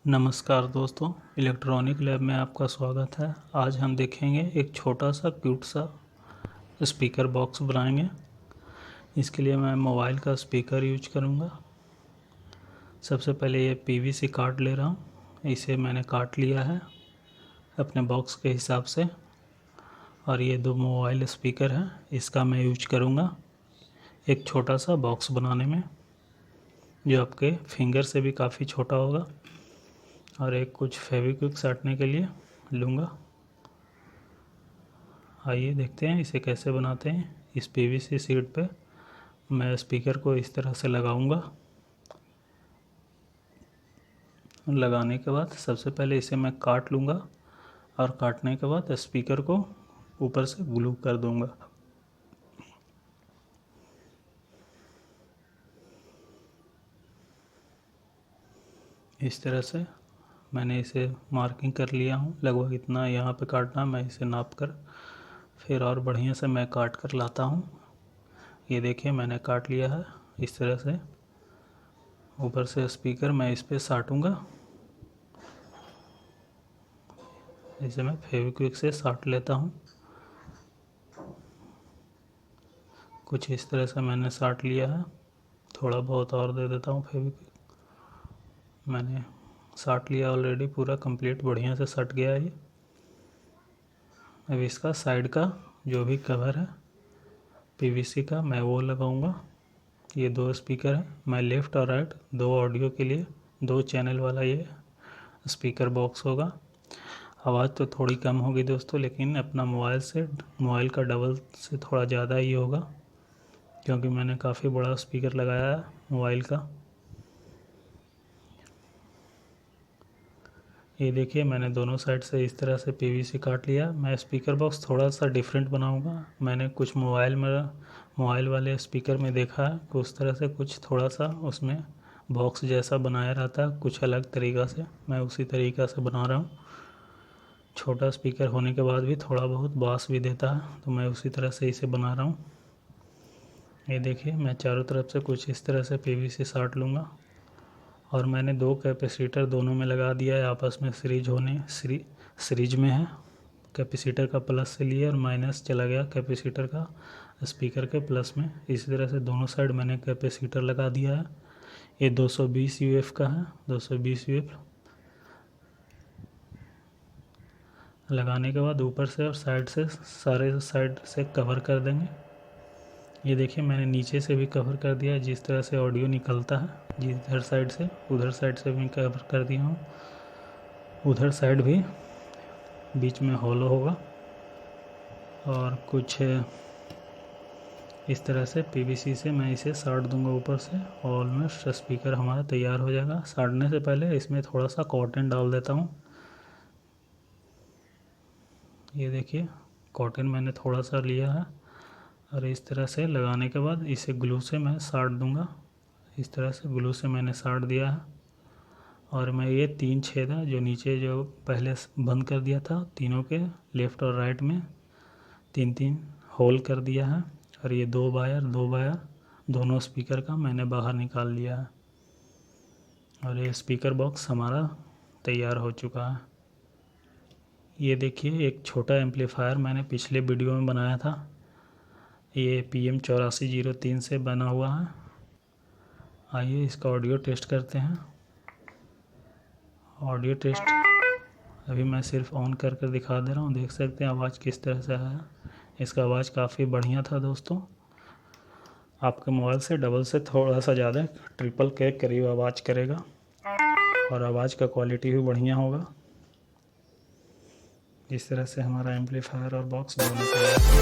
नमस्कार दोस्तों, electronic lab में आपका स्वागत है। आज हम देखेंगे एक छोटा सा क्यूट सा स्पीकर बॉक्स बनाएंगे। इसके लिए मैं मोबाइल का स्पीकर यूज करूँगा। सबसे पहले ये पीवीसी काट ले रहा हूँ। इसे मैंने काट लिया है अपने बॉक्स के हिसाब से। और ये दो मोबाइल स्पीकर हैं, इसका मैं यूज करूँगा एक छोटा सा बॉक्स बनाने में, जो आपके फिंगर से भी काफ़ी छोटा होगा। और एक कुछ फेविक्विक साटने के लिए लूँगा। आइए देखते हैं इसे कैसे बनाते हैं। इस पीवीसी शीट पे मैं स्पीकर को इस तरह से लगाऊंगा। लगाने के बाद सबसे पहले इसे मैं काट लूँगा और काटने के बाद स्पीकर को ऊपर से ग्लू कर दूँगा। इस तरह से मैंने इसे मार्किंग कर लिया हूँ। लगभग इतना यहाँ पे काटना, मैं इसे नाप कर फिर और बढ़िया से मैं काट कर लाता हूँ। ये देखिए मैंने काट लिया है। इस तरह से ऊपर से स्पीकर मैं इस पे साटूँगा। इसे मैं फेविक्विक से साट लेता हूँ। कुछ इस तरह से मैंने साट लिया है। थोड़ा बहुत और दे देता हूँ फेविक्विक। मैंने साट लिया ऑलरेडी, पूरा कंप्लीट बढ़िया से सट गया है ये। अब इसका साइड का जो भी कवर है पीवीसी का, मैं वो लगाऊंगा। ये दो स्पीकर है, मैं लेफ़्ट और राइट दो ऑडियो के लिए 2 चैनल वाला ये स्पीकर बॉक्स होगा। आवाज़ तो थोड़ी कम होगी दोस्तों, लेकिन अपना मोबाइल का डबल से थोड़ा ज़्यादा ही होगा, क्योंकि मैंने काफ़ी बड़ा स्पीकर लगाया है मोबाइल का। ये देखिए मैंने दोनों साइड से इस तरह से पीवीसी काट लिया। मैं स्पीकर बॉक्स थोड़ा सा डिफरेंट बनाऊंगा। मैंने कुछ मोबाइल वाले स्पीकर में देखा है कि उस तरह से कुछ थोड़ा सा उसमें बॉक्स जैसा बनाया रहता है, कुछ अलग तरीक़ा से। मैं उसी तरीक़ा से बना रहा हूँ। छोटा स्पीकर होने के बाद भी थोड़ा बहुत बास भी देता है, तो मैं उसी तरह से इसे बना रहा हूँ। ये देखिए मैं चारों तरफ से कुछ इस तरह से पीवीसी साट लूँगा। और मैंने 2 कैपेसिटर दोनों में लगा दिया है, आपस में सीरीज में है। कैपेसिटर का प्लस से लिया और माइनस चला गया कैपेसिटर का स्पीकर के प्लस में। इसी तरह से दोनों साइड मैंने कैपेसिटर लगा दिया है। ये 220 यूएफ का है। 220 यूएफ लगाने के बाद ऊपर से और सारे साइड से कवर कर देंगे। ये देखिए मैंने नीचे से भी कवर कर दिया है। जिस तरह से ऑडियो निकलता है जिधर साइड से, उधर साइड से भी कवर कर दिया हूँ। उधर साइड भी बीच में हॉलो होगा। और कुछ इस तरह से पीवीसी से मैं इसे साट दूंगा ऊपर से। ऑलमोस्ट स्पीकर हमारा तैयार हो जाएगा। साटने से पहले इसमें थोड़ा सा कॉटन डाल देता हूँ। ये देखिए कॉटन मैंने थोड़ा सा लिया है और इस तरह से लगाने के बाद इसे ग्लू से मैं साट दूंगा। इस तरह से ग्लू से मैंने साट दिया है। और मैं ये 3 छेद है जो नीचे जो पहले बंद कर दिया था, तीनों के लेफ़्ट और राइट में 3-3 होल कर दिया है। और ये 2 वायर दोनों स्पीकर का मैंने बाहर निकाल लिया है। और ये स्पीकर बॉक्स हमारा तैयार हो चुका है। ये देखिए एक छोटा एम्पलीफायर मैंने पिछले वीडियो में बनाया था। ये PM8403 से बना हुआ है। आइए इसका ऑडियो टेस्ट करते हैं। ऑडियो टेस्ट अभी मैं सिर्फ ऑन कर कर दिखा दे रहा हूँ। देख सकते हैं आवाज़ किस तरह से आया। इसका आवाज़ काफ़ी बढ़िया था दोस्तों। आपके मोबाइल से डबल से थोड़ा सा ज़्यादा, ट्रिपल के करीब आवाज़ करेगा और आवाज़ का क्वालिटी भी बढ़िया होगा। इस तरह से हमारा एम्पलीफायर और बॉक्स दोनों तैयार।